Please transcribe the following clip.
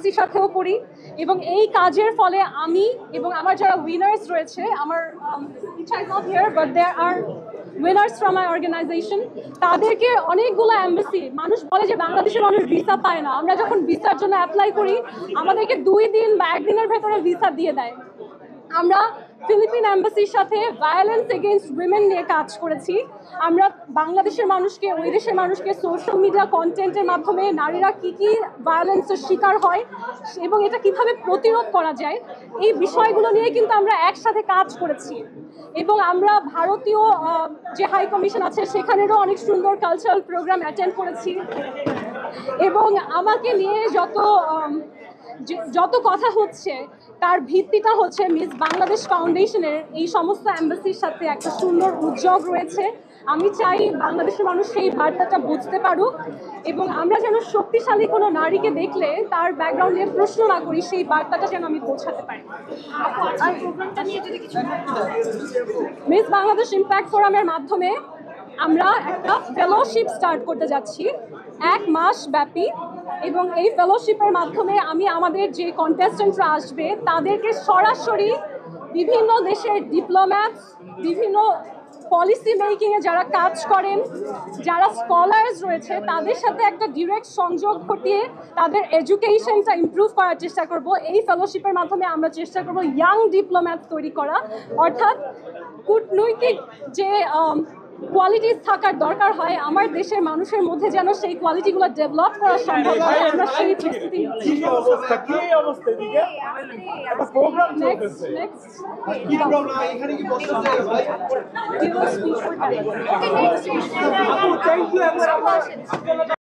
এম্বাসির সাথেও করি এবং এই কাজের ফলে আমি এবং আমার যারা উইনার্স রয়েছে, আমার ইচ্ছা is not here but there are winners from my organisation, তাদেরকে অনেকগুলো এম্বাসি, মানুষ বলে যে বাংলাদেশের মানুষ ভিসা পায় না, আমরা যখন ভিসার জন্য অ্যাপ্লাই করি আমাদেরকে 2 দিন বা 1 দিনের ভেতরে ভিসা দিয়ে দেয়। আমরা ফিলিপিন এম্বাসির সাথে ভায়োলেন্স এগেইনস্ট উইমেন নিয়ে কাজ করেছি। আমরা বাংলাদেশের মানুষকে, ওই দেশের মানুষকে সোশ্যাল মিডিয়া কন্টেন্টের মাধ্যমে নারীরা কী কী ভায়োলেন্সের শিকার হয় এবং এটা কিভাবে প্রতিরোধ করা যায়, এই বিষয়গুলো নিয়ে কিন্তু আমরা একসাথে কাজ করেছি। এবং আমরা ভারতীয় যে হাই কমিশন আছে সেখানেরও অনেক সুন্দর কালচারাল প্রোগ্রাম অ্যাটেন্ড করেছি। এবং আমাকে নিয়ে যত কথা হচ্ছে তার ভিত্তিটা হচ্ছে মিস বাংলাদেশ ফাউন্ডেশনের এই সমস্ত এম্বাসির সাথে একটা সুন্দর উদ্যোগ রয়েছে। আমি চাই বাংলাদেশের মানুষ সেই বার্তাটা বুঝতে পারুক এবং আমরা যেন শক্তিশালী কোনো নারীকে দেখলে তার ব্যাকগ্রাউন্ড নিয়ে প্রশ্ন না করি, সেই বার্তাটা যেন আমি পৌঁছাতে পারি। মিস বাংলাদেশ ইম্প্যাক্ট ফোরামের মাধ্যমে আমরা একটা ফেলোশিপ স্টার্ট করতে যাচ্ছি 1 মাস ব্যাপী, এবং এই ফেলোশিপের মাধ্যমে আমি আমাদের যে কন্টেস্টেন্টরা আসবে তাদেরকে সরাসরি বিভিন্ন দেশের ডিপ্লোম্যাটস, বিভিন্ন পলিসি মেকিংয়ে যারা কাজ করেন, যারা স্কলার্স রয়েছে তাদের সাথে একটা ডিরেক্ট সংযোগ ঘটিয়ে তাদের এডুকেশনটা ইমপ্রুভ করার চেষ্টা করব। এই ফেলোশিপের মাধ্যমে আমরা চেষ্টা করব ইয়াং ডিপ্লোম্যাট তৈরি করা, অর্থাৎ কূটনৈতিক যে কোয়ালিটিস থাকার দরকার হয় আমার দেশের মানুষের মধ্যে যেন সেই কোয়ালিটিগুলো ডেভেলপ করা সম্ভব হয়। আমরা সেই প্রস্তুতি নিচ্ছি।